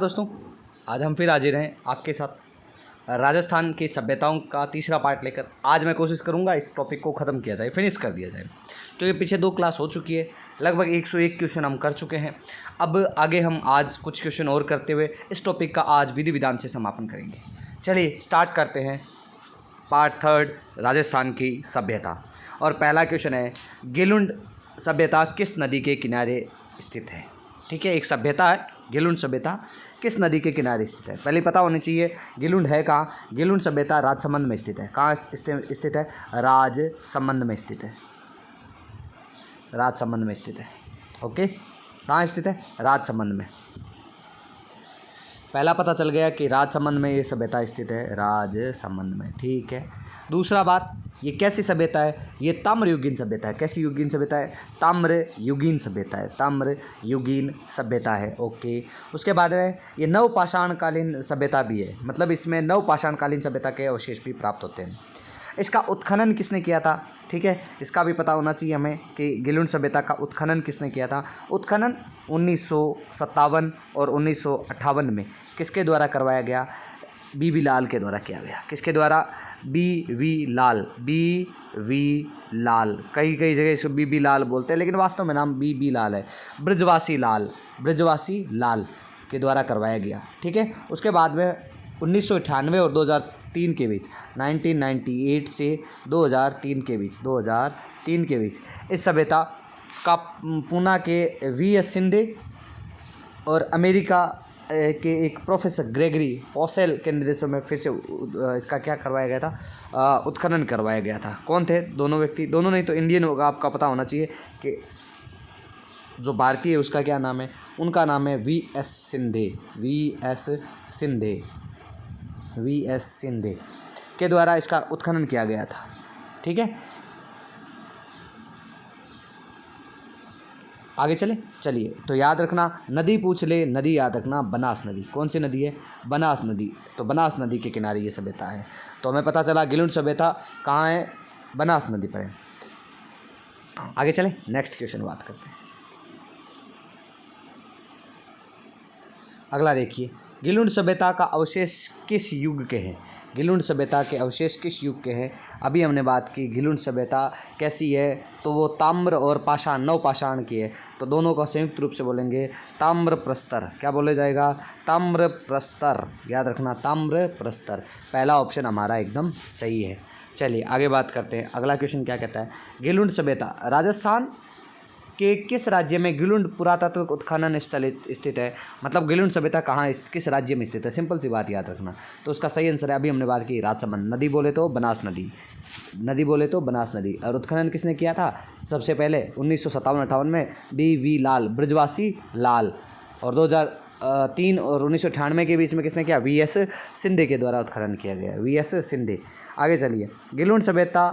दोस्तों, आज हम फिर हाजिर हैं आपके साथ राजस्थान की सभ्यताओं का तीसरा पार्ट लेकर। आज मैं कोशिश करूंगा इस टॉपिक को ख़त्म किया जाए, फिनिश कर दिया जाए। तो ये पीछे 2 क्लास हो चुकी है, लगभग 101 क्वेश्चन हम कर चुके हैं। अब आगे हम आज कुछ क्वेश्चन और करते हुए इस टॉपिक का आज विधि विधान से समापन करेंगे। चलिए स्टार्ट करते हैं पार्ट 3 राजस्थान की सभ्यता। और पहला क्वेश्चन है, गिलुंड सभ्यता किस नदी के किनारे स्थित है? ठीक है, एक सभ्यता है गिलुंड सभ्यता, किस नदी के किनारे स्थित है? पहले पता होनी चाहिए गिलुंड है कहाँ। गिलुंड सभ्यता राजसमंद में स्थित है। कहाँ स्थित है? राजसमंद में स्थित है। राजसमंद में स्थित है। ओके, कहाँ स्थित है? राजसमंद में। पहला पता चल गया कि राजसमंद में ये सभ्यता स्थित है, राजसमंद में। ठीक है, दूसरा बात, ये कैसी सभ्यता है? ये ताम्रयुगीन सभ्यता है। कैसी युगीन सभ्यता है? ताम्रयुगीन सभ्यता है। ताम्रयुगीन सभ्यता है। ओके, उसके बाद में ये नवपाषाणकालीन सभ्यता भी है, मतलब इसमें नवपाषाणकालीन सभ्यता के अवशेष भी प्राप्त होते हैं। इसका उत्खनन किसने किया था? ठीक है, इसका भी पता होना चाहिए हमें कि गिलुंड सभ्यता का उत्खनन किसने किया था। उत्खनन 1957 और 1958 में किसके द्वारा करवाया गया? बीबी लाल के द्वारा किया गया। किसके द्वारा? बीवी लाल। बीवी लाल, कई कई जगह इसको बीबी लाल बोलते हैं, लेकिन वास्तव में नाम बीबी लाल है। ब्रजवासी लाल के द्वारा करवाया गया। ठीक है, उसके बाद में 1998 और 2003 के बीच, 1998 से 2003 के बीच इस सभ्यता का पूना के वीएस शिंदे और अमेरिका के एक प्रोफेसर ग्रेगरी पोसेल के निर्देशन में फिर से इसका क्या करवाया गया था? उत्खनन करवाया गया था। कौन थे दोनों व्यक्ति? दोनों नहीं तो इंडियन होगा, आपका पता होना चाहिए कि जो भारतीय है उसका क्या नाम है? उनका नाम है वीएस शिंदे के द्वारा इसका उत्खनन किया गया था। ठीक है, आगे चलिए। तो याद रखना, नदी पूछ ले, नदी याद रखना, बनास नदी। कौन सी नदी है? बनास नदी। तो बनास नदी के किनारे ये सभ्यता है। तो हमें पता चला गिलुंड सभ्यता कहाँ है? बनास नदी पर है। आगे चलें, नेक्स्ट क्वेश्चन बात करते हैं। अगला देखिए, गिलुंड सभ्यता का अवशेष किस युग के हैं? गिलुंड सभ्यता के अवशेष किस युग के हैं? अभी हमने बात की गिलुंड सभ्यता कैसी है, तो वो ताम्र और पाषाण, नवपाषाण की है। तो दोनों का संयुक्त रूप से बोलेंगे ताम्र प्रस्तर। क्या बोले जाएगा? ताम्र प्रस्तर। याद रखना, ताम्र प्रस्तर। पहला ऑप्शन हमारा एकदम सही है। चलिए आगे बात करते हैं। अगला क्वेश्चन क्या कहता है? गिलुंड सभ्यता राजस्थान कि किस राज्य में गिलुंड पुरातात्विक उत्खनन स्थल स्थित है? मतलब गिलुंड सभ्यता कहाँ, किस राज्य में स्थित है? सिंपल सी बात याद रखना। तो उसका सही आंसर है, अभी हमने बात की, राजसमंद। नदी बोले तो बनास नदी। और उत्खनन किसने किया था? सबसे पहले 1957-58 में बीवी लाल, ब्रजवासी लाल। और 2003 और 1998 के बीच में किसने किया? वीएस शिंदे के द्वारा उत्खनन किया गया, वीएस शिंदे। आगे चलिए, गिलुंड सभ्यता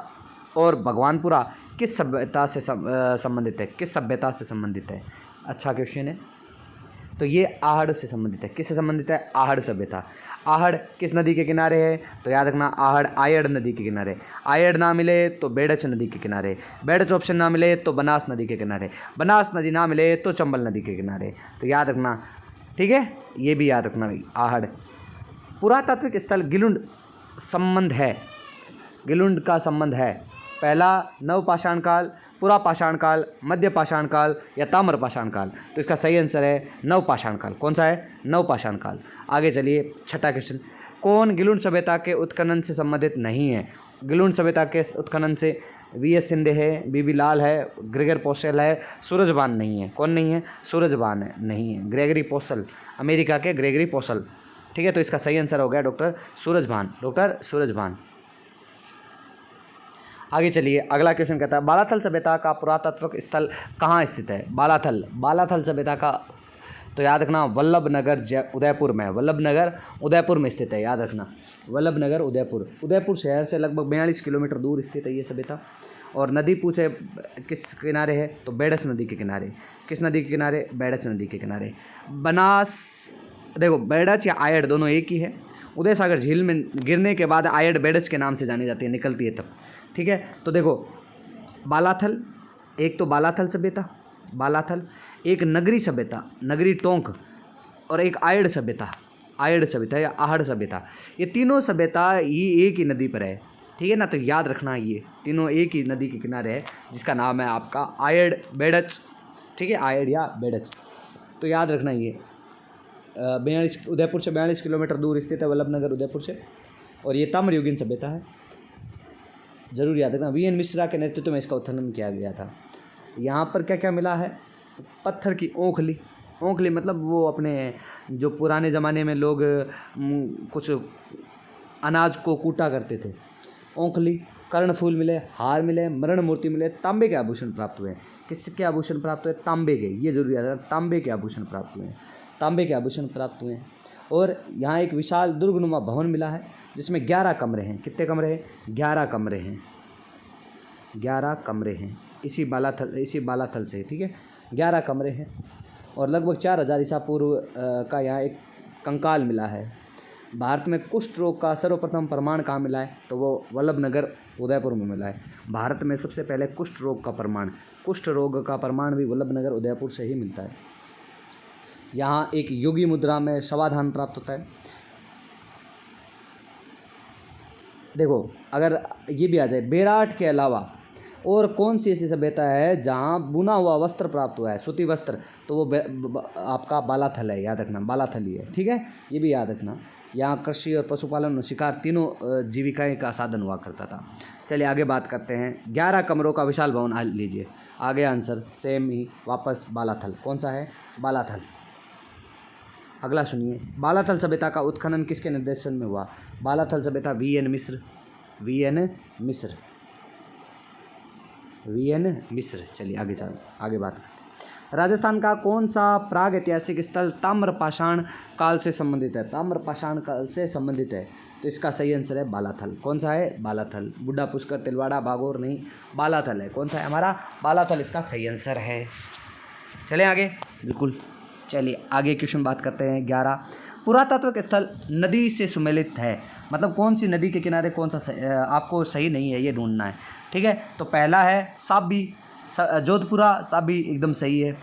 और भगवानपुरा किस सभ्यता से संबंधित है? किस सभ्यता से संबंधित है? अच्छा क्वेश्चन है। तो ये आहड़ से संबंधित है। किससे संबंधित है? आहड़ सभ्यता। आहड़ किस नदी के किनारे है? तो याद रखना, आहड़ आयड़ नदी के किनारे। आयड़ ना मिले तो बेड़च नदी के किनारे। बेड़च ऑप्शन ना मिले तो बनास नदी के किनारे। बनास नदी ना मिले तो चंबल नदी के किनारे। तो याद रखना, ठीक है, ये भी याद रखना भाई। आहड़ पुरातात्विक स्थल गिलुंड संबंध है, गिलुंड का संबंध है। पहला नवपाषाण काल, पुरापाषाण काल, मध्य पाषाण काल या ताम्रपाषाण काल। तो इसका सही आंसर है नवपाषाण काल। कौन सा है? नवपाषाण काल। आगे चलिए, छठा क्वेश्चन, कौन गिलुंड सभ्यता के उत्खनन से संबंधित नहीं है? गिलुंड सभ्यता के उत्खनन से वीएस शिंदे है, बीबी लाल है, ग्रेगर पोसेल है, सूरजबान नहीं है। कौन नहीं है? सूरजबान नहीं है। ग्रेगरी पोसेल, अमेरिका के ग्रेगरी पोसेल। ठीक है, तो इसका सही आंसर हो गया डॉक्टर सूरजबान। आगे चलिए, अगला क्वेश्चन कहता है, बालाथल सभ्यता का पुरातात्विक स्थल कहाँ स्थित है? बालाथल सभ्यता का, तो याद रखना, वल्लभनगर उदयपुर में स्थित है। याद रखना, वल्लभनगर उदयपुर शहर से लगभग 42 किलोमीटर दूर स्थित है ये सभ्यता। और नदी पूछे किस किनारे है? तो बेड़च नदी के किनारे। किस नदी के किनारे? बेड़च नदी के किनारे। बनास, देखो बेड़च या आयड़ दोनों एक ही है। उदय सागर झील में गिरने के बाद आयड़ बेड़च के नाम से जानी जाती है, निकलती है तब। ठीक है, तो देखो बालाथल, एक तो बालाथल सभ्यता, एक नगरी सभ्यता, नगरी टोंक, और एक आयड़ सभ्यता या आहड़ सभ्यता। ये तीनों सभ्यता ये एक ही नदी पर है, ठीक है ना। तो याद रखना ये तीनों एक ही नदी के किनारे है जिसका नाम है आपका आयड़ बेड़च, ठीक है, आयड़ या बेड़च। तो याद रखना ये 42 उदयपुर से 42 किलोमीटर दूर स्थित है वल्लभनगर उदयपुर से, और ये ताम्रयुगीन सभ्यता है, ज़रूर याद रखना। वीएन मिश्रा के नेतृत्व में इसका उत्खनन किया गया था। यहाँ पर क्या क्या मिला है, पत्थर की ओंखली मतलब वो अपने जो पुराने ज़माने में लोग कुछ अनाज को कूटा करते थे, ओंखली, कर्णफूल मिले, हार मिले, मरण मूर्ति मिले, तांबे के आभूषण प्राप्त हुए। किसके आभूषण प्राप्त हुए? तांबे के, ये जरूर याद रखना, तांबे के आभूषण प्राप्त हुए, तांबे के आभूषण प्राप्त हुए। और यहाँ एक विशाल दुर्गनुमा भवन मिला है जिसमें 11 कमरे हैं। कितने कमरे हैं? 11 कमरे हैं, 11 कमरे हैं इसी बालाथल से, ठीक है, 11 कमरे हैं। और लगभग 4000 ईसा पूर्व का यहाँ एक कंकाल मिला है। भारत में कुष्ठ रोग का सर्वप्रथम प्रमाण कहाँ मिला है? तो वो वल्लभनगर उदयपुर में मिला है। भारत में सबसे पहले कुष्ठ रोग का प्रमाण भी वल्लभनगर उदयपुर से ही मिलता है। यहाँ एक योगी मुद्रा में समाधान प्राप्त होता है। देखो अगर ये भी आ जाए, बेराट के अलावा और कौन सी ऐसी सभ्यता है जहाँ बुना हुआ वस्त्र प्राप्त हुआ है, सूती वस्त्र? तो वो आपका बालाथल है, याद रखना, बालाथल ही है, ठीक है, ये भी याद रखना। यहाँ कृषि और पशुपालन और शिकार तीनों जीविकाएं का साधन हुआ करता था। चलिए आगे बात करते हैं। 11 कमरों का विशाल भवन लीजिए, आगे आंसर सेम ही वापस बालाथल। कौन सा है? बालाथल। अगला सुनिए, बालाथल सभ्यता का उत्खनन किसके निर्देशन में हुआ? बालाथल सभ्यता वीएन मिश्र। चलिए आगे बात करते हैं। राजस्थान का कौन सा प्राग ऐतिहासिक स्थल ताम्रपाषाण काल से संबंधित है? ताम्रपाषाण काल से संबंधित है, तो इसका सही आंसर है बालाथल। कौन सा है? बालाथल। बुड्ढा पुष्कर, तिलवाड़ा, बागोर नहीं, बालाथल है। कौन सा है हमारा? बालाथल इसका सही आंसर है। चलें आगे, बिल्कुल। चलिए आगे क्वेश्चन बात करते हैं। 11 पुरातात्विक स्थल नदी से सुमेलित है, मतलब कौन सी नदी के किनारे कौन सा आपको सही नहीं है ये ढूंढना है, ठीक है। तो पहला है साबी, जोधपुरा, साबी एकदम सही है।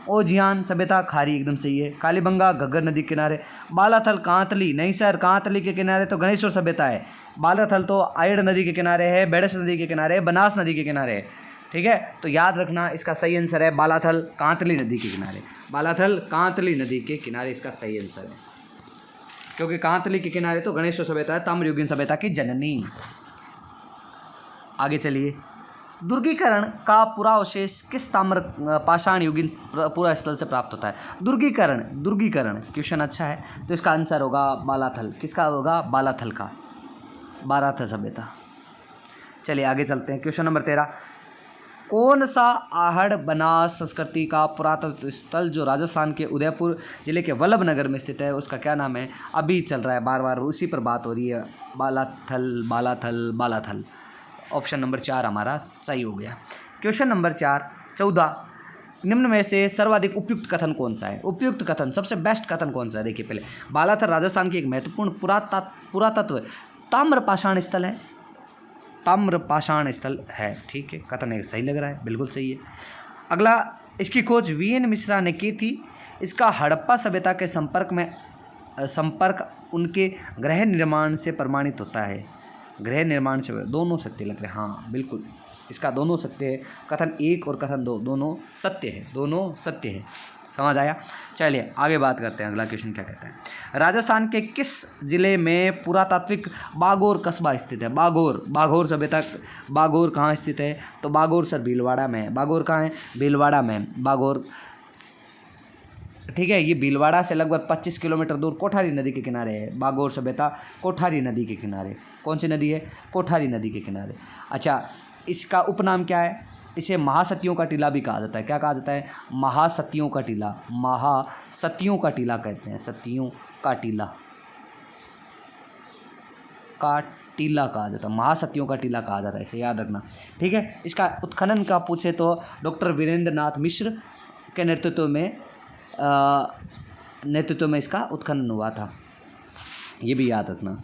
ओजियान सभ्यता, खारी एकदम सही है। कालीबंगा, घग्गर नदी के किनारे। बालाथल, कांतली, नहीं सर, कांतली के किनारे तो गणेश्वर सभ्यता है। बालाथल तो आयड़ नदी के किनारे है, बेड़स नदी के किनारे, बनास नदी के किनारे है, ठीक है। तो याद रखना इसका सही आंसर है बालाथल कांतली नदी के किनारे। बालाथल कांतली नदी के किनारे इसका सही आंसर है, क्योंकि कांतली के किनारे तो गणेश्वर सभ्यता है, ताम्रयुगीन सभ्यता की जननी। आगे चलिए, दुर्गीकरण का पूरा अवशेष किस ताम्र पाषाण युगीन पूरा स्थल से प्राप्त होता है? दुर्गीकरण क्वेश्चन अच्छा है, तो इसका आंसर होगा बालाथल। किसका होगा? बालाथल का, बालाथल सभ्यता। चलिए आगे चलते हैं। क्वेश्चन नंबर 13, कौन सा आहड़ बनास संस्कृति का पुरातत्व स्थल जो राजस्थान के उदयपुर जिले के वल्लभनगर में स्थित है, उसका क्या नाम है? अभी चल रहा है, बार बार उसी पर बात हो रही है, बालाथल। ऑप्शन नंबर 4 हमारा सही हो गया। क्वेश्चन नंबर 14 निम्न में से सर्वाधिक उपयुक्त कथन कौन सा है? उपयुक्त कथन, सबसे बेस्ट कथन कौन सा है? देखिए पहले, बालाथल राजस्थान की एक महत्वपूर्ण पुरातत्व ताम्रपाषाण स्थल है, ताम्रपाषाण स्थल है, ठीक है, कथन सही लग रहा है, बिल्कुल सही है। अगला, इसकी खोज वीएन मिश्रा ने की थी। इसका हड़प्पा सभ्यता के संपर्क उनके गृह निर्माण से प्रमाणित होता है। गृह निर्माण से दोनों सत्य लग रहे हैं, हाँ बिल्कुल, इसका दोनों सत्य है। कथन 1 और कथन 2 दोनों सत्य है, समझ आया। चलिए आगे बात करते हैं। अगला क्वेश्चन क्या कहता है? राजस्थान के किस जिले में पुरातात्विक बागोर कस्बा स्थित है? बागोर सभ्यता, बागोर कहाँ स्थित है? तो बागोर सर भीलवाड़ा में है। बागोर कहाँ है? भीलवाड़ा में बागोर, ठीक है। ये भीलवाड़ा से लगभग 25 किलोमीटर दूर कोठारी नदी के किनारे है। बागोर सभ्यता कोठारी नदी के किनारे। कौन सी नदी है? कोठारी नदी के किनारे। अच्छा, इसका उपनाम क्या है? इसे महासतियों का टीला भी कहा जाता है। क्या कहा जाता है? महासतियों का टीला कहते हैं। सतियों का टीला कहा जाता है, महासतियों का टीला कहा जाता है, इसे याद रखना, ठीक है। इसका उत्खनन का पूछे तो डॉक्टर वीरेंद्र नाथ मिश्र के नेतृत्व में इसका उत्खनन हुआ था, ये भी याद रखना,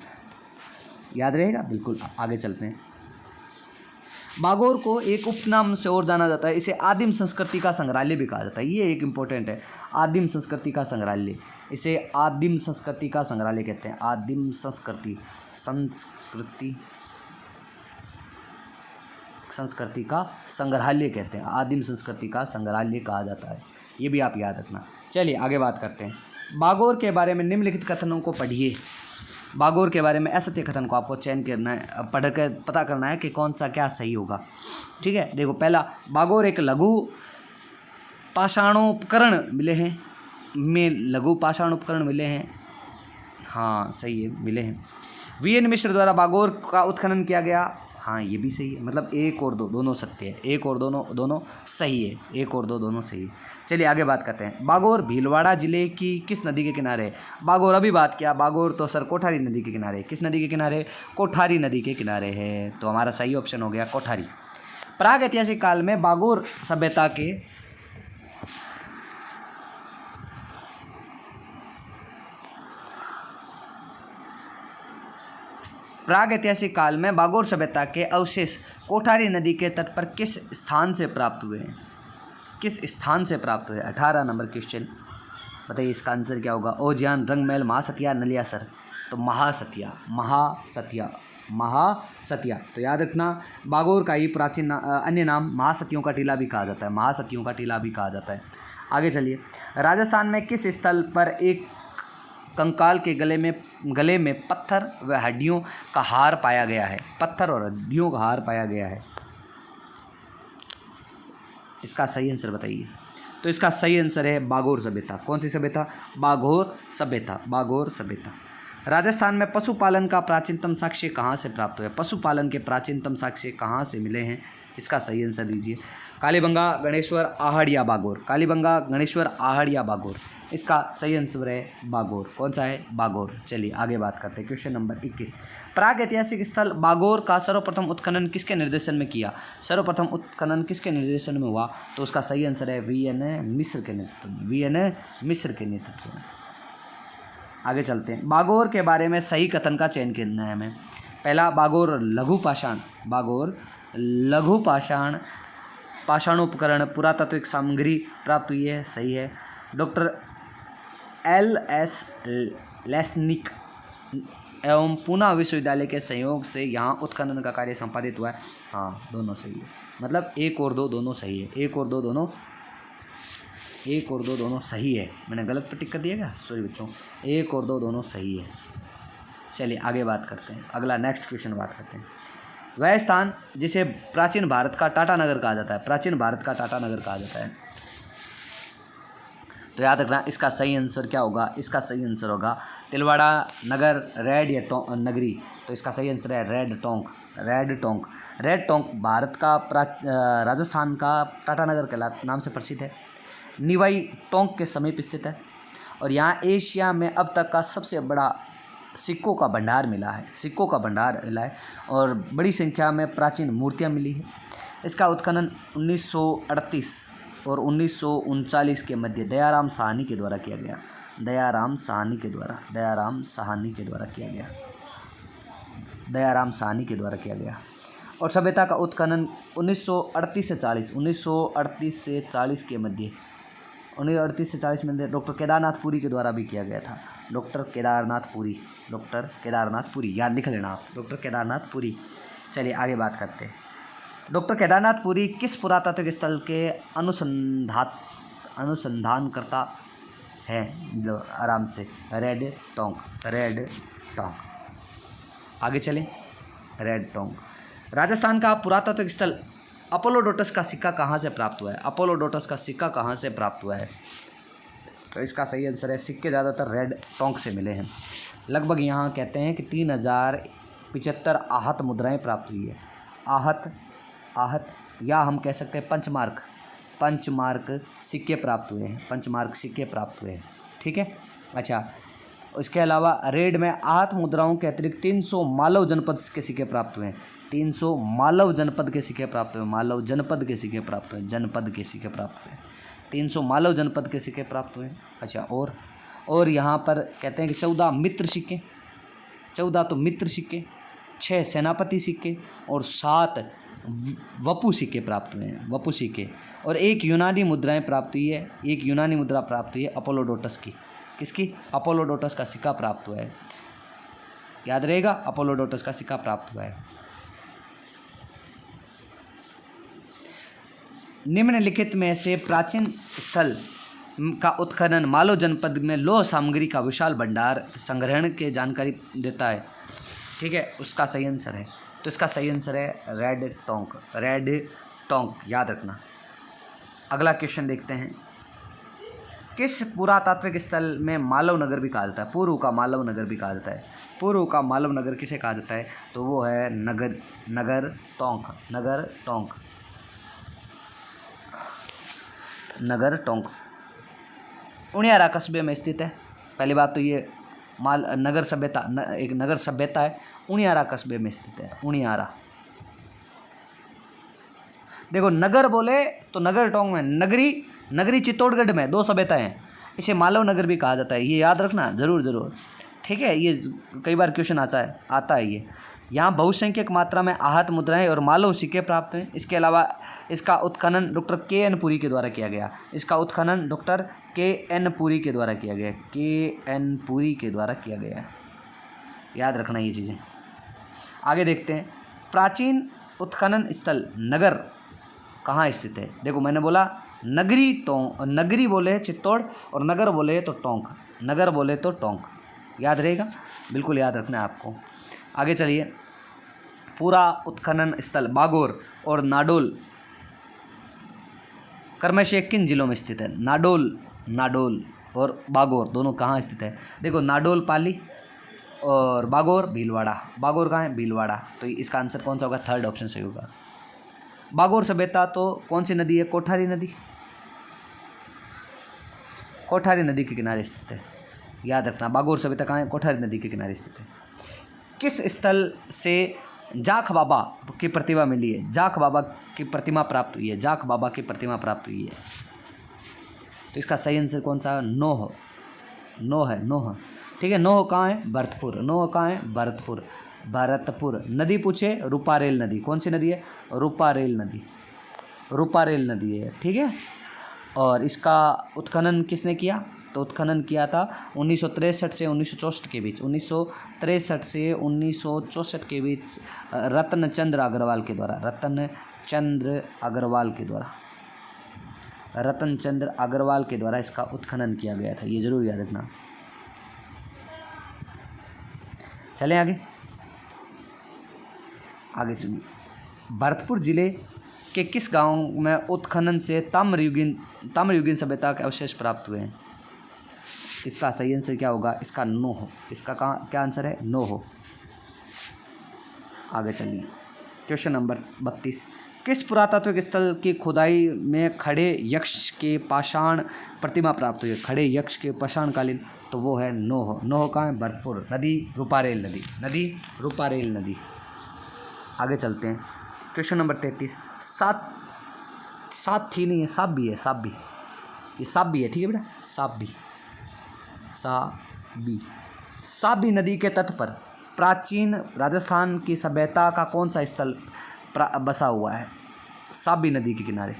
याद रहेगा, बिल्कुल। आगे चलते हैं। बागोर को एक उपनाम से और जाना जाता है, इसे आदिम संस्कृति का संग्रहालय भी कहा जाता है। ये एक इम्पोर्टेंट है, आदिम संस्कृति का संग्रहालय, इसे आदिम संस्कृति का संग्रहालय कहते हैं। आदिम संस्कृति का संग्रहालय कहते हैं, आदिम संस्कृति का संग्रहालय कहा जाता है। ये भी आप याद रखना। चलिए आगे बात करते हैं। बागोर के बारे में निम्नलिखित कथनों को पढ़िए। बागोर के बारे में असत्य कथन को आपको चयन करना है, पढ़ कर पता करना है कि कौन सा क्या सही होगा। ठीक है, देखो पहला, बागोर एक लघु पाषाणोपकरण मिले हैं, में लघु पाषाणोपकरण मिले हैं। हाँ सही है, मिले हैं। वीएन मिश्र द्वारा बागोर का उत्खनन किया गया। हाँ ये भी सही है, मतलब एक और दो दोनों सत्य है, एक और दोनों सही है, एक और दो दोनों सही है। चलिए आगे बात करते हैं। बागोर भीलवाड़ा जिले की किस नदी के किनारे है? बागोर अभी बात किया, बागोर तो सर कोठारी नदी के किनारे। किस नदी के किनारे? कोठारी नदी के किनारे है, तो हमारा सही ऑप्शन हो गया कोठारी। प्राग ऐतिहासिक काल में बागोर सभ्यता के प्राग ऐतिहासिक काल में बागोर सभ्यता के अवशेष कोठारी नदी के तट पर किस स्थान से प्राप्त हुए हैं? किस स्थान से प्राप्त हुए? 18 नंबर क्वेश्चन, बताइए इसका आंसर क्या होगा? ओजियान, रंगमहल, महासतिया, नलियासर। तो महासतिया। तो याद रखना, बागोर का ही प्राचीन अन्य नाम महासतियों का टीला भी कहा जाता है, महासतियों का टीला भी कहा जाता है। आगे चलिए। राजस्थान में किस स्थल पर एक कंकाल के गले में पत्थर व हड्डियों का हार पाया गया है? पत्थर और हड्डियों का हार पाया गया है, इसका सही आंसर बताइए। तो इसका सही आंसर है बागोर सभ्यता। कौन सी सभ्यता? बागोर सभ्यता। राजस्थान में पशुपालन का प्राचीनतम साक्ष्य कहाँ से प्राप्त हुआ है? पशुपालन के प्राचीनतम साक्ष्य कहाँ से मिले हैं? इसका सही आंसर दीजिए। कालीबंगा, गणेश्वर, आहड़िया, बागोर। कालीबंगा, गणेश्वर, आहड़िया, बागोर। इसका सही आंसर है बागोर। कौन सा है? बागोर। चलिए आगे बात करते हैं। Question number 21। प्राग ऐतिहासिक स्थल बागोर का सर्वप्रथम उत्खनन किसके निर्देशन में किया? सर्वप्रथम उत्खनन किसके निर्देशन में हुआ? तो उसका सही आंसर है वीएन मिश्र के नेतृत्व में। आगे चलते हैं। बागोर के बारे में सही कथन का चयन करना है हमें। पहला, बागोर लघु पाषाणोपकरण पुरातात्विक सामग्री प्राप्त हुई है, सही है। डॉक्टर LS लेस्निक एवं पूना विश्वविद्यालय के सहयोग से यहाँ उत्खनन का कार्य संपादित हुआ है, हाँ दोनों सही है। मतलब एक और दो दोनों सही है, एक और दो दोनों सही है। मैंने गलत पे टिक कर दिया क्या? सॉरी बच्चों, एक और दो दोनों सही है। चलिए आगे बात करते हैं। अगला नेक्स्ट क्वेश्चन बात करते हैं। वह स्थान जिसे प्राचीन भारत का टाटा नगर कहा जाता है, तो याद रखना इसका सही आंसर क्या होगा? इसका सही आंसर होगा तिलवाड़ा नगर, रेड या नगरी। तो इसका सही आंसर है रेड टोंक भारत का राजस्थान का टाटा नगर के नाम से प्रसिद्ध है। निवाई टोंक के समीप स्थित है और यहाँ एशिया में अब तक का सबसे बड़ा सिक्कों का भंडार मिला है और बड़ी संख्या में प्राचीन मूर्तियाँ मिली है। इसका उत्खनन 1938 और 1939 के मध्य दयाराम साहनी के द्वारा किया गया। दयाराम साहनी के द्वारा किया गया। और सभ्यता का उत्खनन 1938 से 40 के मध्य 1938 से 40 में डॉक्टर केदारनाथ पुरी के द्वारा भी किया गया था। डॉक्टर केदारनाथ पुरी याद लिख लेना आप, डॉक्टर केदारनाथ पुरी। चलिए आगे बात करते हैं। डॉक्टर केदारनाथ पुरी किस पुरातात्विक स्थल के अनुसंधान करता है? आराम से, रेड टोंक। आगे चलें। रेड टोंक। राजस्थान का पुरातात्विक स्थल अपोलोडोटस का सिक्का कहाँ से प्राप्त हुआ है? तो इसका सही आंसर है, सिक्के ज़्यादातर रेड टोंक से मिले हैं। लगभग यहाँ कहते हैं कि 3075 आहत मुद्राएं प्राप्त हुई है। आहत या हम कह सकते हैं पंचमार्क सिक्के प्राप्त हुए हैं। ठीक है, अच्छा। इसके अलावा रेड में आहत मुद्राओं के अतिरिक्त 300 मालव जनपद के सिक्के प्राप्त हुए हैं। 300 मालव जनपद के सिक्के प्राप्त हुए। 300 मालव जनपद के सिक्के प्राप्त हुए। अच्छा, और यहाँ पर कहते हैं कि 14 मित्र सिक्के, 6 सेनापति सिक्के और 7 वपु सिक्के प्राप्त हुए हैं, वपु सिक्के। और एक यूनानी मुद्राएं प्राप्त हुई है, एक यूनानी मुद्रा प्राप्त हुई है अपोलोडोटस की। किसकी? अपोलोडोटस का सिक्का प्राप्त हुआ है, याद रहेगा, अपोलोडोटस का सिक्का प्राप्त हुआ है। निम्नलिखित में से प्राचीन स्थल का उत्खनन मालव जनपद में लौह सामग्री का विशाल भंडार संग्रहण के जानकारी देता है, ठीक है, उसका सही आंसर है। तो इसका सही आंसर है रेड टोंक, रेड टोंक, याद रखना। अगला क्वेश्चन देखते हैं, किस पुरातात्विक स्थल में मालव नगर भी कहा जाता है? पूर्व का मालव नगर भी कहा जाता है। पूर्व का मालव नगर किसे कहा जाता है? तो वो है नगर टोंक, नगर टोंक, नगर टोंक। उनियारा कस्बे में स्थित है। पहली बात तो ये नगर सभ्यता एक नगर सभ्यता है, उनियारा कस्बे में स्थित है, उनियारा। देखो नगर बोले तो नगर टोंक में, नगरी चित्तौड़गढ़ में 2 सभ्यताएं हैं, इसे मालव नगर भी कहा जाता है, ये याद रखना जरूर, ठीक है। ये कई बार क्वेश्चन आता है ये। यहाँ बहुसंख्यक मात्रा में आहत मुद्राएं और मालव सिक्के प्राप्त हुए। इसके अलावा इसका उत्खनन डॉक्टर के.एन. पुरी के द्वारा किया गया। इसका उत्खनन डॉक्टर के.एन. पुरी के द्वारा किया गया, के.एन. पुरी के द्वारा किया गया, याद रखना ये चीज़ें। आगे देखते हैं, प्राचीन उत्खनन स्थल नगर कहाँ स्थित है? देखो मैंने बोला नगरी बोले चित्तौड़ और नगर बोले तो टोंक, नगर बोले तो टोंक, याद रहेगा, बिल्कुल याद रखना है आपको। आगे चलिए, पूरा उत्खनन स्थल बागोर और नाडोल क्रमशः किन जिलों में स्थित है? नाडोल और बागोर दोनों कहाँ स्थित है? देखो नाडोल पाली और बागोर भीलवाड़ा। बागोर कहाँ है? भीलवाड़ा। तो इसका आंसर कौन सा होगा? थर्ड ऑप्शन सही होगा। बागोर सभ्यता तो कौन सी नदी है? कोठारी नदी, कोठारी नदी के किनारे स्थित है, याद रखना। बागोर सभ्यता कहाँ है? कोठारी नदी के किनारे स्थित है। किस स्थल से जाख बाबा की प्रतिमा मिली है? जाख बाबा की प्रतिमा प्राप्त हुई है, जाख बाबा की प्रतिमा प्राप्त हुई है। तो इसका सही आंसर कौन सा? नोह, ठीक है। नोह कहाँ है? भरतपुर। नोह कहाँ है? भरतपुर। नदी पूछे, रूपारेल नदी। कौन सी नदी है? रूपारेल नदी है, ठीक है। और इसका उत्खनन किसने किया? तो उत्खनन किया था 1963 से 1964 के बीच, 1963 से 1964 के बीच रतनचंद्र अग्रवाल के द्वारा, रतनचंद्र अग्रवाल के द्वारा इसका उत्खनन किया गया था, ये जरूर याद रखना। चलें आगे सुनिए, भरतपुर जिले के किस गांव में उत्खनन से ताम्रयुगीन सभ्यता के अवशेष प्राप्त हुए हैं? इसका सही आंसर क्या होगा? इसका नोह। इसका क्या आंसर है? नोह। आगे चलिए, क्वेश्चन नंबर 32, किस पुरातात्विक स्थल की खुदाई में खड़े यक्ष के पाषाण प्रतिमा प्राप्त हुई है? खड़े यक्ष के पाषाणकालीन, तो वो है नोह। नोह कहाँ है? भरतपुर। नदी रूपारेल नदी। आगे चलते हैं, क्वेश्चन नंबर 33, साथी नहीं है, साबी है, ये साबी है, ठीक है बेटा, साबी नदी के तट पर प्राचीन राजस्थान की सभ्यता का कौन सा स्थल बसा हुआ है? साबी नदी के किनारे।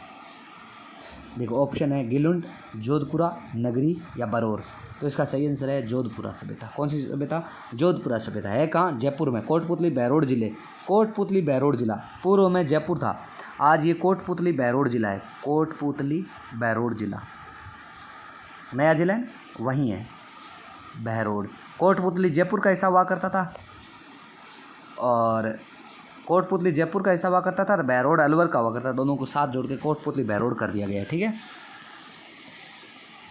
देखो ऑप्शन है गिलुंड, जोधपुरा, नगरी या बरौर। तो इसका सही आंसर है जोधपुरा सभ्यता। कौन सी सभ्यता? जोधपुरा सभ्यता। है कहाँ? जयपुर में, कोटपुतली बहरोड जिला। पूर्व में जयपुर था, आज ये कोटपुतली बहरोड जिला है। कोटपुतली बहरोड जिला नया जिला है, वहीं है बहरोड। कोटपुतली जयपुर का हिस्सा हुआ करता था और बहरोड अलवर का हुआ करता था। दोनों को साथ जोड़ के कोटपुतली बहरोड कर दिया गया है, ठीक है।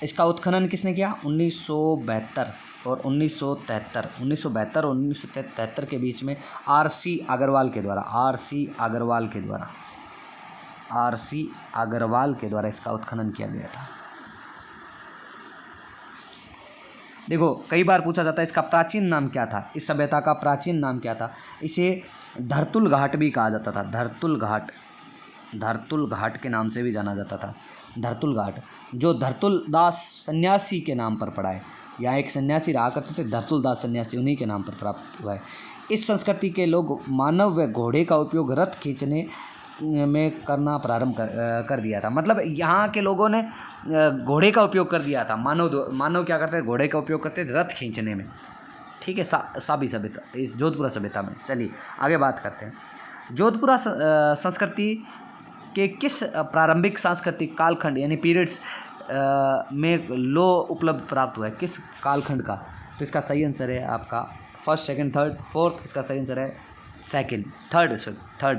इसका उत्खनन किसने किया? 1972 और 1973 के बीच में आर.सी. अग्रवाल के द्वारा इसका उत्खनन किया गया था। देखो कई बार पूछा जाता है इसका प्राचीन नाम क्या था, इस सभ्यता का प्राचीन नाम क्या था? इसे धरतुल घाट भी कहा जाता था। धरतुल घाट के नाम से भी जाना जाता था। धरतुल घाट जो धरतुल दास सन्यासी के नाम पर पड़ा है। यहाँ एक सन्यासी रहा करते थे, धरतुल दास सन्यासी, उन्हीं के नाम पर प्राप्त हुआ है। इस संस्कृति के लोग मानव व घोड़े का उपयोग रथ खींचने में करना प्रारंभ कर दिया था। मतलब यहाँ के लोगों ने घोड़े का उपयोग कर दिया था। मानव क्या करते थे, घोड़े का उपयोग करते थे रथ खींचने में। ठीक है, साबी सभ्यता, इस जोधपुरा सभ्यता में। चलिए आगे बात करते हैं। जोधपुरा संस्कृति के किस प्रारंभिक सांस्कृतिक कालखंड यानी पीरियड्स में लोह उपलब्ध प्राप्त हुआ है, किस कालखंड का? तो इसका सही आंसर है आपका फर्स्ट, सेकंड, थर्ड, फोर्थ। इसका सही आंसर है सेकंड, थर्ड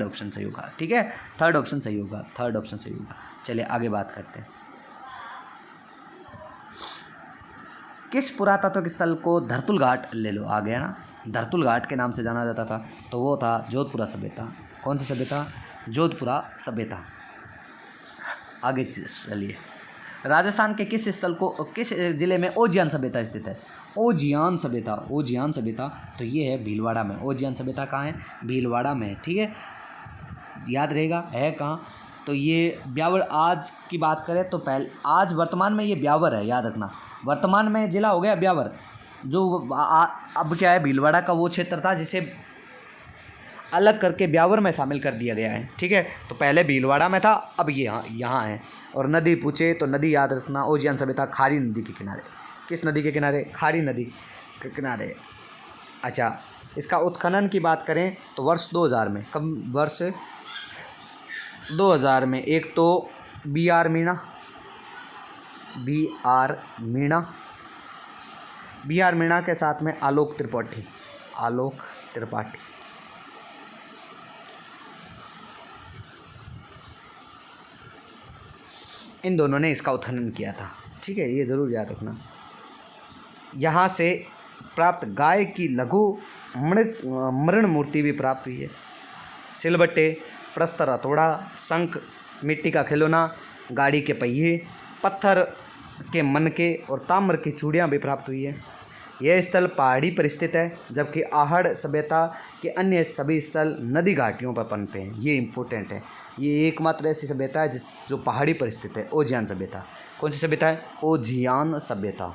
ऑप्शन सही होगा। ठीक है, थर्ड ऑप्शन सही होगा। चलिए आगे बात करते हैं। किस पुरातात्विक स्थल को धरतुल घाट, ले लो आ गया ना, धरतुल घाट के नाम से जाना जाता था, तो वो था जोधपुरा सभ्यता। कौन सी सभ्यता? जोधपुरा सभ्यता। आगे चलिए, राजस्थान के किस स्थल को, किस जिले में ओजियान सभ्यता स्थित है? ओजियान सभ्यता तो ये है भीलवाड़ा में। ओजियान सभ्यता कहाँ है? भीलवाड़ा में। ठीक है, याद रहेगा है कहाँ? तो ये ब्यावर, आज की बात करें तो पहले, आज वर्तमान में ये ब्यावर है, याद रखना। वर्तमान में जिला हो गया ब्यावर, जो अब क्या है, भीलवाड़ा का वो क्षेत्र था जिसे अलग करके ब्यावर में शामिल कर दिया गया है। ठीक है, तो पहले भीलवाड़ा में था, अब ये यहाँ है। और नदी पूछे तो नदी याद रखना, ओजियान सभ्यता खारी नदी के किनारे। किस नदी के किनारे? खारी नदी के किनारे। अच्छा, इसका उत्खनन की बात करें तो वर्ष 2000 में, कब? वर्ष 2000 में। एक तो बी आर मीणा के साथ में आलोक त्रिपाठी। इन दोनों ने इसका उत्खनन किया था। ठीक है, ये ज़रूर याद रखना। यहाँ से प्राप्त गाय की लघु मृण मूर्ति भी प्राप्त हुई है। सिलबट्टे, प्रस्तर हथौड़ा, शंख, मिट्टी का खिलौना, गाड़ी के पहिए, पत्थर के मनके और ताम्र की चूड़ियाँ भी प्राप्त हुई है। यह स्थल पहाड़ी पर स्थित है, जबकि आहड़ सभ्यता के अन्य सभी स्थल नदी घाटियों पर पनपे हैं। ये इम्पोर्टेंट है, ये एकमात्र ऐसी सभ्यता है जो पहाड़ी पर स्थित है, ओजियान सभ्यता। कौन सी सभ्यता है? ओजियान सभ्यता।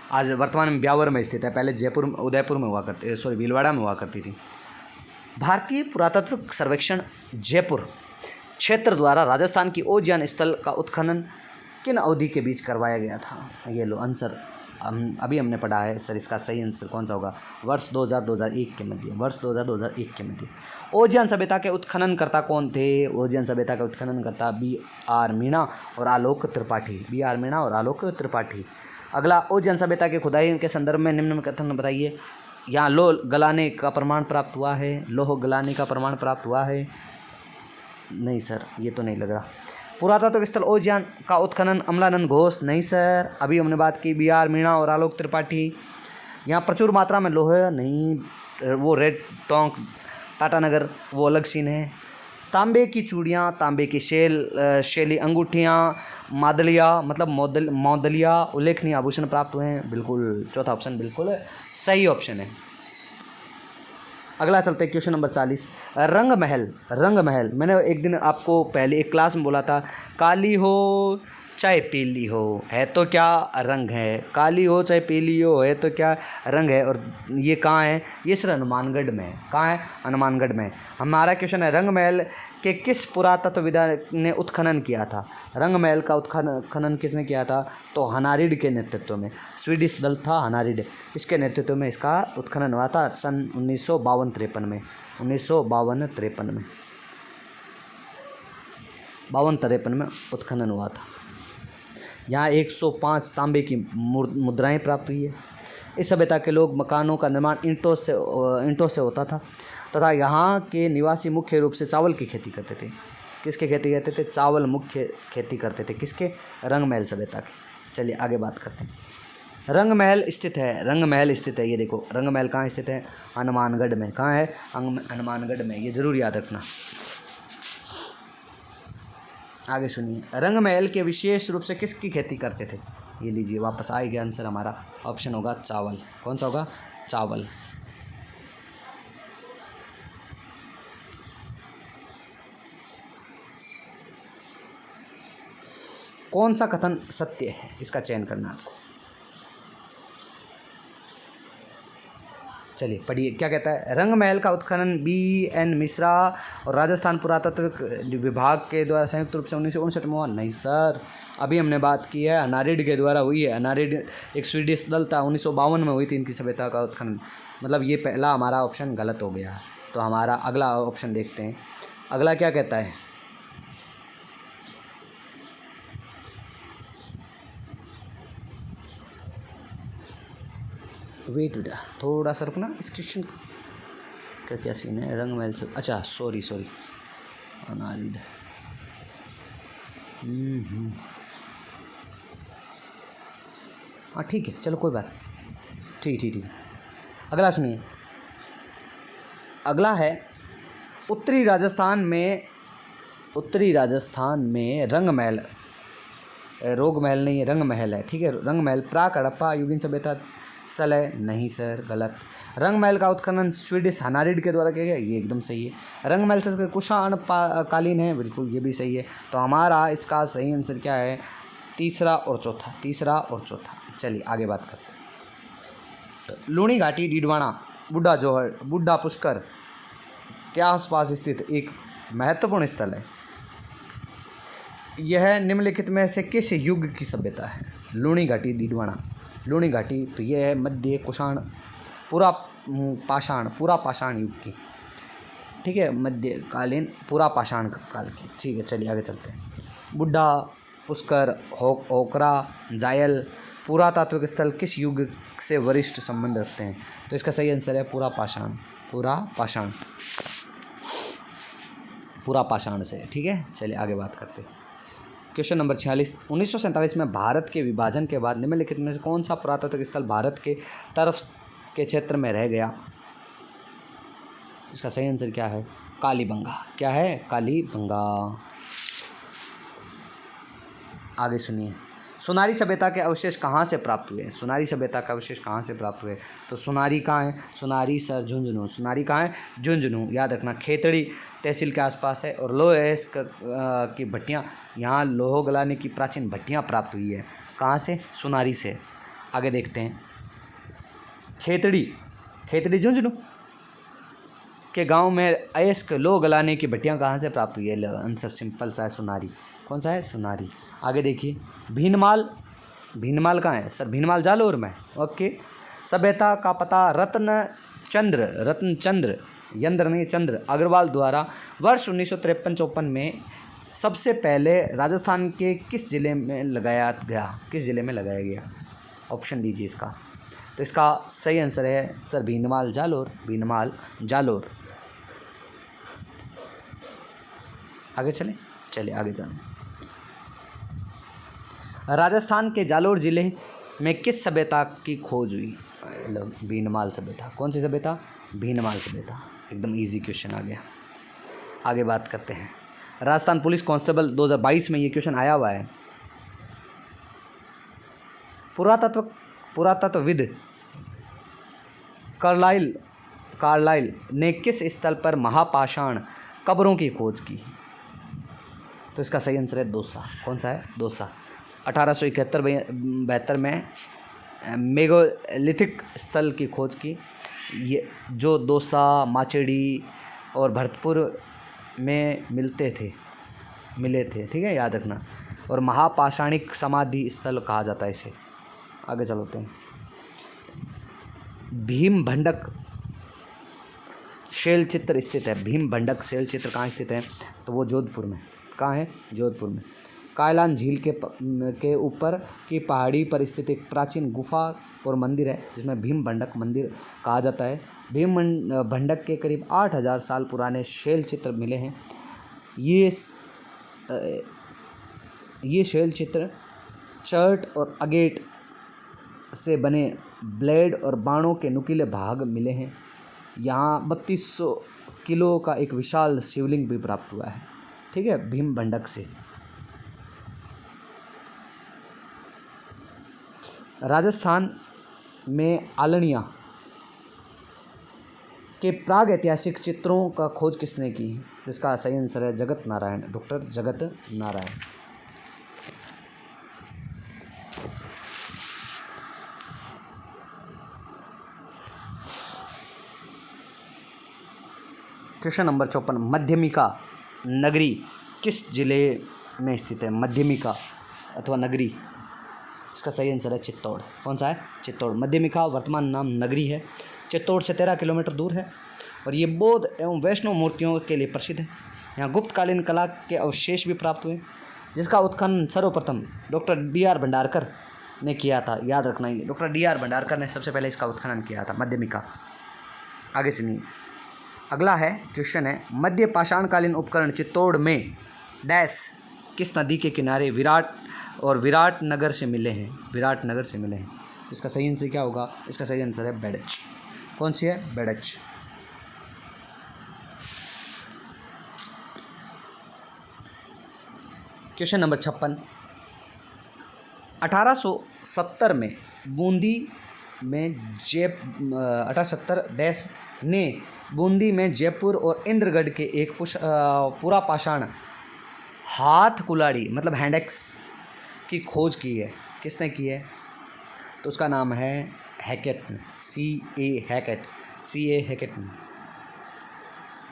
आज वर्तमान में ब्यावर में स्थित है, पहले उदयपुर में हुआ करती, भीलवाड़ा में हुआ करती थी। भारतीय पुरातत्व सर्वेक्षण जयपुर क्षेत्र द्वारा राजस्थान की ओजियान स्थल का उत्खनन किन अवधि के बीच करवाया गया था? ये लो आंसर अभी हमने पढ़ा है सर, इसका सही आंसर कौन सा होगा? वर्ष 2000-2001 के मध्य। वर्ष 2000-2001 के मध्य। ओजियान सभ्यता के उत्खननकर्ता कौन थे? ओजियान सभ्यता का उत्खननकर्ता बी आर मीणा और आलोक त्रिपाठी। अगला, ओजियान सभ्यता की खुदाई के संदर्भ में निम्न में कथन बताइए। यहाँ लोह गलाने का प्रमाण प्राप्त हुआ है। नहीं सर, ये तो नहीं लग रहा। पुरातत्व स्थल ओजियान का उत्खनन अमलानंद घोष। नहीं सर, अभी हमने बात की बी आर मीणा और आलोक त्रिपाठी। यहाँ प्रचुर मात्रा में लोह नहीं, वो रेड टोंक टाटानगर वो अलग सीन है। तांबे की चूड़ियाँ, तांबे की शैली अंगूठियाँ, मौदलिया उल्लेखनीय आभूषण प्राप्त हुए हैं। बिल्कुल, चौथा ऑप्शन बिल्कुल सही ऑप्शन है। अगला चलते हैं क्वेश्चन नंबर 40। रंग महल। मैंने एक दिन आपको पहले एक क्लास में बोला था, काली हो चाहे पीली हो, है तो क्या रंग है। काली हो चाहे पीली हो, है तो क्या रंग है। और ये कहाँ है? ये सर हनुमानगढ़ में है। कहाँ है? हनुमानगढ़ में। हमारा क्वेश्चन है, रंग महल के किस पुरातत्वविदा ने उत्खनन किया था? रंग महल का उत्खनन किसने किया था? तो हनारिड के नेतृत्व में, स्वीडिश दल था हनारिड, इसके नेतृत्व में इसका उत्खनन हुआ था सन 1952-53 में। 1952-53 में उत्खनन हुआ था। यहाँ 105 तांबे की मुद्राएं प्राप्त हुई है। इस सभ्यता के लोग मकानों का निर्माण ईंटों से होता था तथा यहाँ के निवासी मुख्य रूप से चावल की खेती करते थे। किसकी खेती करते थे? चावल मुख्य खेती करते थे। किसके? रंग महल सभ्यता के। चलिए आगे बात करते हैं। रंग महल स्थित है, ये देखो रंग महल कहाँ स्थित है? हनुमानगढ़ में। कहाँ है? हनुमानगढ़ में, ये ज़रूर याद रखना। आगे सुनिए, रंग महल के विशेष रूप से किसकी खेती करते थे? ये लीजिए, वापस आ गया आंसर हमारा। ऑप्शन होगा चावल। कौन सा होगा? चावल। कौन सा कथन सत्य है? इसका चयन करना आपको। चलिए पढ़िए क्या कहता है। रंग महल का उत्खनन BN मिश्रा और राजस्थान पुरातत्व विभाग के द्वारा संयुक्त रूप से 1959 में हुआ। नहीं सर, अभी हमने बात की है अनारिड के द्वारा हुई है। अनारिड एक स्वीडिश दल था, 1952 में हुई थी इनकी सभ्यता का उत्खनन। मतलब ये पहला हमारा ऑप्शन गलत हो गया। तो हमारा अगला ऑप्शन देखते हैं। अगला क्या कहता है। वेट बेटा थोड़ा सा रुकना, इस क्वेश्चन का क्या सीन है। रंग महल से, अच्छा सॉरी अनारिड। हाँ ठीक है, चलो कोई बात, ठीक। अगला सुनिए। अगला है उत्तरी राजस्थान में रंग महल, रोग महल नहीं है, रंग महल है, ठीक है। रंग महल प्राक हड़प्पा युगीन सभ्यता स्थल है। नहीं सर, गलत। रंग महल का उत्खनन स्वीडिश हनारिड के द्वारा किया गया, ये एकदम सही है। रंग महल से कुषाण कालीन है, बिल्कुल ये भी सही है। तो हमारा इसका सही आंसर क्या है, तीसरा और चौथा। चलिए आगे बात करते हैं। लूणी घाटी डीडवाना बुड्ढा पुष्कर के आसपास स्थित एक महत्वपूर्ण स्थल है। यह निम्नलिखित में से किस युग की सभ्यता है। लूणी घाटी डीडवाना, लूणी घाटी, तो यह है मध्य कुषाण पूरा पाषाण युग की, ठीक है, मध्यकालीन पूरा पाषाण काल की। ठीक है, चलिए आगे चलते हैं। बुड्ढा पुष्कर, होकरा, जायल पुरातात्विक स्थल किस युग से वरिष्ठ संबंध रखते हैं। तो इसका सही आंसर है पूरा पाषाण से, ठीक है। चलिए आगे बात करते हैं। Question number 46। 1947 में भारत के विभाजन के बाद निम्नलिखित में से कौन सा पुरातात्विक स्थल भारत के तरफ के क्षेत्र में रह गया। इसका सही आंसर क्या है, कालीबंगा। क्या है, कालीबंगा। आगे सुनिए। सुनारी सभ्यता के अवशेष कहाँ से प्राप्त हुए। सुनारी सभ्यता का अवशेष कहाँ से प्राप्त हुए। तो सुनारी कहाँ है, सुनारी सर झुंझुनू। सुनारी कहाँ है, झुंझुनू, याद रखना। खेतड़ी तहसील के आसपास है। और लोह की भट्टियाँ, यहाँ लोह गलाने की प्राचीन भट्टियाँ प्राप्त हुई है। कहाँ से, सुनारी से। आगे देखते हैं। खेतड़ी झुंझुनू के गांव में अयस्क लोह गलाने की भट्टियाँ कहाँ से प्राप्त हुई है। आंसर सिंपल सा है, सुनारी। कौन सा है, सुनारी। आगे देखिए। भीनमाल कहाँ है सर, भीनमाल जालोर में। ओके। सभ्यता का पता रत्न चंद्र यंत्र नहीं, चंद्र अग्रवाल द्वारा वर्ष 1953-54 में सबसे पहले राजस्थान के किस जिले में लगाया गया। ऑप्शन दीजिए इसका। तो इसका सही आंसर है सर भीनमाल जालोर। आगे चलिए आगे जाएं। राजस्थान के जालोर जिले में किस सभ्यता की खोज हुई। भीनमाल सभ्यता। कौन सी सभ्यता, भीनमाल सभ्यता। एकदम इजी क्वेश्चन आ गया। आगे बात करते हैं। राजस्थान पुलिस कांस्टेबल 2022 में ये क्वेश्चन आया हुआ है। पुरातत्वविद कार्लाइल ने किस स्थल पर महापाषाण कब्रों की खोज की। तो इसका सही आंसर है दौसा। कौन सा है, दौसा। 1871-72 में मेगालिथिक स्थल की खोज की, ये जो दौसा, माचेड़ी और भरतपुर में मिले थे, ठीक है, याद रखना। और महापाषाणिक समाधि स्थल कहा जाता है इसे। आगे चलते हैं। भीमभंडक शैल चित्र स्थित है। भीमभंडक शैल चित्र कहाँ स्थित है, तो वो जोधपुर में। कहाँ है, जोधपुर में। कायलान झील के ऊपर की पहाड़ी पर स्थित एक प्राचीन गुफा और मंदिर है जिसमें भीमभंडक मंदिर कहा जाता है। भीमभंडक के करीब 8000 साल पुराने शैल चित्र मिले हैं। ये शैल चित्र चर्ट और अगेट से बने ब्लेड और बाणों के नुकीले भाग मिले हैं। यहाँ 3200 किलो का एक विशाल शिवलिंग भी प्राप्त हुआ है, ठीक है, भीमभंडक से। राजस्थान में आलनिया के प्राग ऐतिहासिक चित्रों का खोज किसने की, जिसका सही आंसर है Jagat Narayan, doctor Jagat Narayan. Question number 54, मध्यमिका नगरी किस जिले में स्थित है? मध्यमिका अथवा नगरी, इसका सही आंसर है चित्तौड़। कौन सा है? चित्तौड़। मध्यमिका वर्तमान नाम नगरी है, चित्तौड़ से 13 किलोमीटर दूर है और ये बौद्ध एवं वैष्णव मूर्तियों के लिए प्रसिद्ध है। यहाँ गुप्तकालीन कला के अवशेष भी प्राप्त हुए, जिसका उत्खनन सर्वप्रथम डॉक्टर D.R. भंडारकर ने किया था। याद रखना, ही डॉक्टर D.R. भंडारकर ने सबसे पहले इसका उत्खनन किया था, मध्यमिका। आगे सुनिए, अगला है क्वेश्चन है, मध्य पाषाणकालीन उपकरण चित्तौड़ में डैश किस नदी के किनारे विराट नगर से मिले हैं? विराट नगर से मिले हैं। इसका सही आंसर क्या होगा? इसका सही आंसर है बेडच। कौन सी है? बेडच। क्वेश्चन नंबर 56, 1870 में बूंदी में 1870 डैश ने बूंदी में जयपुर और इंद्रगढ़ के एक पूरा पाषाण हाथ कुल्हाड़ी मतलब हैंडेक्स की खोज की है। किसने की है? तो उसका नाम है हैकेट, C.A. हैकेट।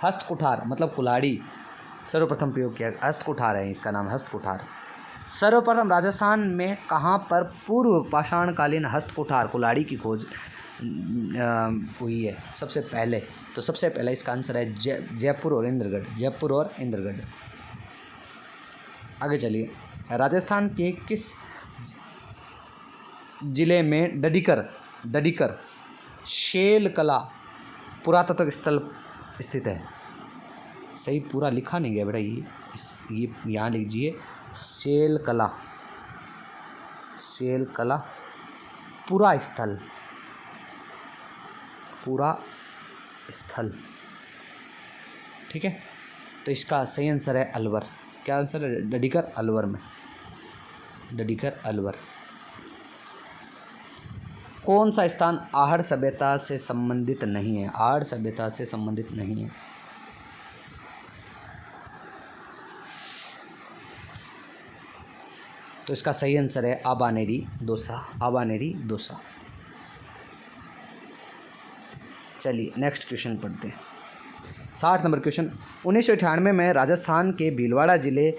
हस्त कुठार मतलब कुल्हाड़ी सर्वप्रथम प्रयोग किया, हस्त कुठार है इसका नाम, हस्त कुठार। सर्वप्रथम राजस्थान में कहाँ पर पूर्व पाषाणकालीन हस्त कुठार कुल्हाड़ी की खोज हुई है सबसे पहले? तो सबसे पहले इसका आंसर है जयपुर और इंद्रगढ़। जयपुर और इंद्रगढ़। आगे चलिए, राजस्थान के किस जिले में डडिकर शेल कला पुरातत्व स्थल स्थित है? सही पूरा लिखा नहीं गया बेटा, ये यहाँ लीजिए, शेल कला पूरा स्थल, ठीक है। तो इसका सही आंसर है अलवर। क्या आंसर है? डडिकर, अलवर में, डडिकर अलवर। कौन सा स्थान आहड़ सभ्यता से संबंधित नहीं है? आहड़ सभ्यता से संबंधित नहीं है। तो इसका सही आंसर है आबानेरी दोसा। चलिए नेक्स्ट क्वेश्चन पढ़ते हैं। 60 नंबर क्वेश्चन, 1998 में राजस्थान के भीलवाड़ा जिले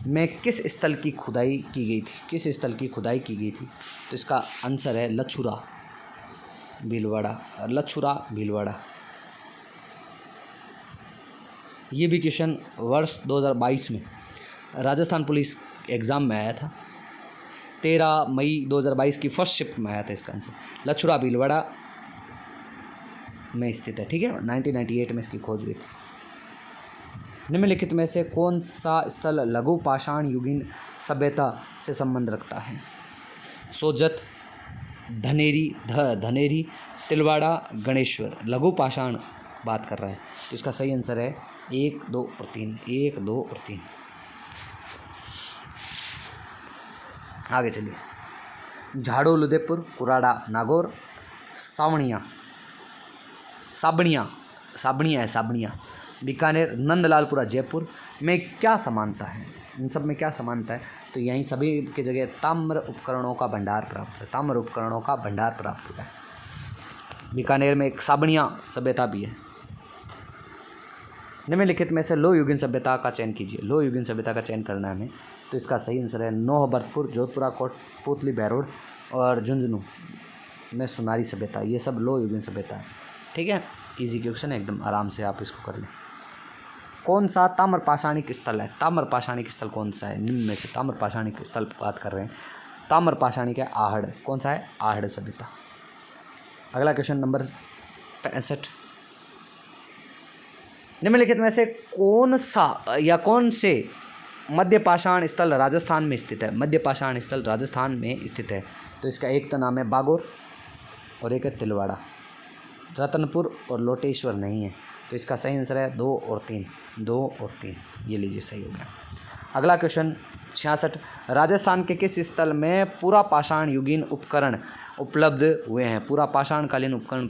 में किस स्थल की खुदाई की गई थी? किस स्थल की खुदाई की गई थी? तो इसका आंसर है लछुरा भीलवाड़ा। ये भी क्वेश्चन वर्ष 2022 में राजस्थान पुलिस एग्ज़ाम में आया था। 13 मई 2022 की फर्स्ट शिफ्ट में आया था इसका आंसर। लछुरा भीलवाड़ा में स्थित है, ठीक है। 1998 में इसकी खोज हुई थी। निम्नलिखित में से कौन सा स्थल लघु पाषाण युगीन सभ्यता से संबंध रखता है? सोजत, धनेरी, तिलवाड़ा, गणेश्वर। लघु पाषाण बात कर रहा है, तो इसका सही आंसर है 1, 2 और 3। 1, 2 और 3। आगे चलिए, झाड़ोल उदयपुर, कुराड़ा नागौर, साबणिया बीकानेर, नंदलालपुरा जयपुर में क्या समानता है? इन सब में क्या समानता है? तो यहीं सभी की जगह ताम्र उपकरणों का भंडार प्राप्त होता है। बीकानेर में एक साबणिया सभ्यता भी है। निम्नलिखित में से लोह युगीन सभ्यता का चयन कीजिए। लोह युगीन सभ्यता का चयन करना है हमें, तो इसका सही आंसर है नौहबरतपुर, जोधपुरा, कोटपुतली, बहरोड और झुंझुनू में सुनारी सभ्यता। ये सब लोह युगीन सभ्यता है, ठीक है। इजी क्वेश्चन है एकदम, आराम से आप इसको कर लें। कौन सा ताम्र पाषाणिक स्थल है? ताम्र पाषाणिक स्थल कौन सा है? निम्न में से ताम्र पाषाणिक स्थल बात कर रहे हैं। ताम्र पाषाणिक है आहड़। कौन सा है? आहड़ सभ्यता। अगला क्वेश्चन नंबर 65, निम्नलिखित में से कौन से मध्य पाषाण स्थल राजस्थान में स्थित है? मध्य पाषाण स्थल राजस्थान में स्थित है, तो इसका एक तो नाम है बागौर और एक है तिलवाड़ा। रतनपुर और लोटेश्वर नहीं है, तो इसका सही आंसर है 2 और 3। ये लीजिए, सही हो गया। अगला क्वेश्चन 66, राजस्थान के किस स्थल में पूरा पाषाण युगीन उपकरण उपलब्ध हुए हैं? पूरा पाषाणकालीन उपकरण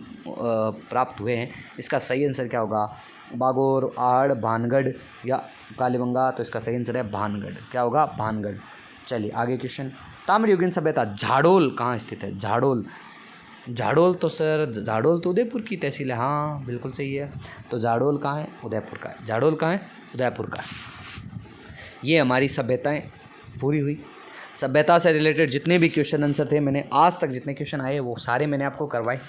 प्राप्त हुए हैं, इसका सही आंसर क्या होगा? बागौर, आहड़, भानगढ़ या कालीबंगा। तो इसका सही आंसर है भानगढ़। क्या होगा? भानगढ़। चलिए आगे क्वेश्चन, ताम्र युगीन सभ्यता झाड़ोल कहाँ स्थित है? झाड़ोल झाड़ोल तो सर, झाड़ोल तो उदयपुर की तहसील है। हाँ बिल्कुल सही है। तो झाड़ोल कहाँ है? उदयपुर का है। झाड़ोल कहाँ है? उदयपुर का है। ये हमारी सभ्यताएं पूरी हुई। सभ्यता से रिलेटेड जितने भी क्वेश्चन आंसर थे, मैंने आज तक जितने क्वेश्चन आए वो सारे मैंने आपको करवाए।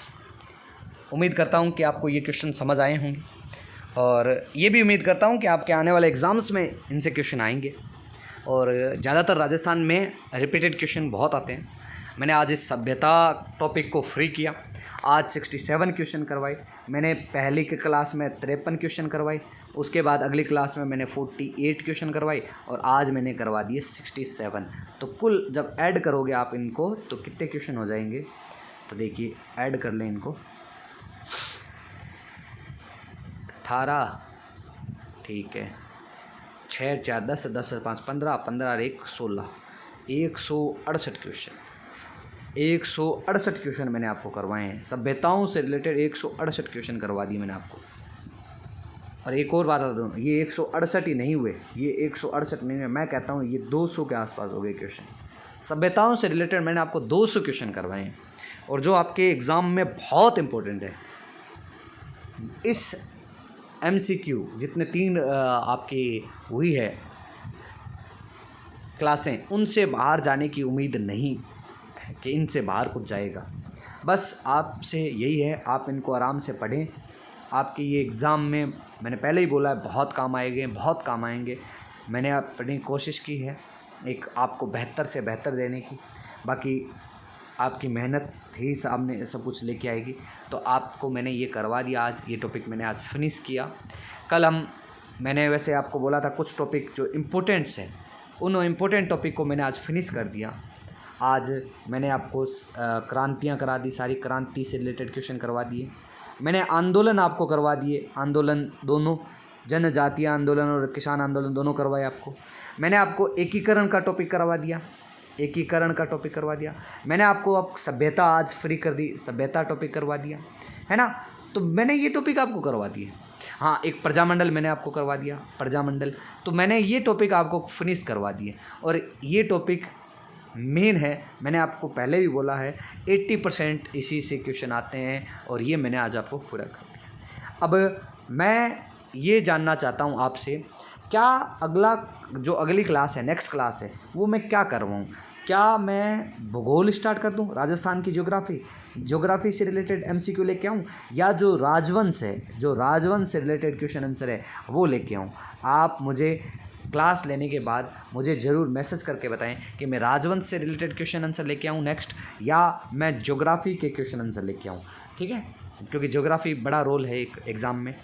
उम्मीद करता हूँ कि आपको ये क्वेश्चन समझ आए होंगे, और ये भी उम्मीद करता हूँ कि आपके आने वाले एग्ज़ाम्स में इनसे क्वेश्चन आएंगे। और ज़्यादातर राजस्थान में रिपीटेड क्वेश्चन बहुत आते हैं। मैंने आज इस सभ्यता टॉपिक को फ्री किया। आज 67 क्वेश्चन करवाए मैंने। पहली के क्लास में 53 क्वेश्चन करवाए, उसके बाद अगली क्लास में मैंने 48 क्वेश्चन करवाए, और आज मैंने करवा दिए 67। तो कुल जब ऐड करोगे आप इनको तो कितने क्वेश्चन हो जाएंगे? तो देखिए ऐड कर लें इनको। 18, ठीक है, 6 4 10, 10 5 15, 15 1 16, 168 क्वेश्चन। 168 क्वेश्चन मैंने आपको करवाए हैं। सभ्यताओं से रिलेटेड 168 क्वेश्चन करवा दिए मैंने आपको। और एक और बात बता दूँ, ये 168 ही नहीं हुए, ये 168 नहीं हुए, मैं कहता हूँ ये 200 के आसपास हो गए क्वेश्चन। सभ्यताओं से रिलेटेड मैंने आपको 200 क्वेश्चन करवाए हैं, और जो आपके एग्ज़ाम में बहुत इंपॉर्टेंट है। इस MCQ जितने 3 आपकी हुई है क्लासें, उनसे बाहर जाने की उम्मीद नहीं है कि इनसे बाहर कुछ जाएगा। बस आपसे यही है, आप इनको आराम से पढ़ें। आपके ये एग्ज़ाम में मैंने पहले ही बोला है बहुत काम आएंगे, बहुत काम आएंगे। मैंने अपनी कोशिश की है एक आपको बेहतर से बेहतर देने की। बाकी आपकी मेहनत ही सामने सब कुछ लेके आएगी। तो आपको मैंने ये करवा दिया, आज ये टॉपिक मैंने आज फिनिश किया। कल मैंने वैसे आपको बोला था कुछ टॉपिक जो इम्पोर्टेंट्स हैं, उन इम्पोर्टेंट टॉपिक को मैंने आज फिनिश कर दिया। आज मैंने आपको क्रांतियाँ करा दी, सारी क्रांति से रिलेटेड क्वेश्चन करवा दिए। मैंने आंदोलन आपको करवा दिए, आंदोलन दोनों, जनजातीय आंदोलन और किसान आंदोलन दोनों करवाए आपको। मैंने आपको एकीकरण का टॉपिक करवा दिया, एकीकरण का टॉपिक करवा दिया। मैंने आपको अब सभ्यता आज फ्री कर दी, सभ्यता टॉपिक करवा दिया, है ना। तो मैंने ये टॉपिक आपको करवा दिए। हाँ, एक प्रजामंडल मैंने आपको करवा दिया, प्रजामंडल। तो मैंने ये टॉपिक आपको फिनिश करवा दिए, और ये टॉपिक मेन है। मैंने आपको पहले भी बोला है 80% इसी से क्वेश्चन आते हैं, और ये मैंने आज आपको पूरा कर दिया। अब मैं ये जानना चाहता हूँ आपसे, क्या अगली क्लास है, नेक्स्ट क्लास है, वो मैं क्या करवाऊँ? क्या मैं भूगोल स्टार्ट कर दूँ, राजस्थान की ज्योग्राफी से रिलेटेड MCQ लेके आऊँ, या जो राजवंश से रिलेटेड क्वेश्चन आंसर है वो लेके आऊँ? आप मुझे क्लास लेने के बाद मुझे ज़रूर मैसेज करके बताएं कि मैं राजवंश से रिलेटेड क्वेश्चन आंसर लेके आऊँ नेक्स्ट, या मैं ज्योग्राफी के क्वेश्चन आंसर लेके आऊँ। ठीक है, क्योंकि ज्योग्राफी बड़ा रोल है एक एग्ज़ाम में।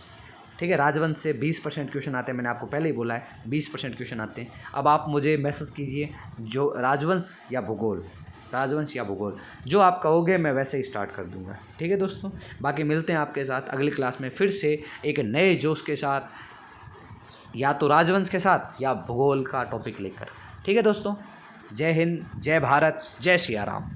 ठीक है, राजवंश से 20% क्वेश्चन आते हैं, मैंने आपको पहले ही बोला है 20% क्वेश्चन आते हैं। अब आप मुझे मैसेज कीजिए जो राजवंश या भूगोल, जो आप कहोगे मैं वैसे ही स्टार्ट कर दूंगा। ठीक है दोस्तों, बाकी मिलते हैं आपके साथ अगली क्लास में फिर से एक नए जोश के साथ, या तो राजवंश के साथ या भूगोल का टॉपिक लेकर। ठीक है दोस्तों, जय हिंद, जय भारत, जय सिया राम।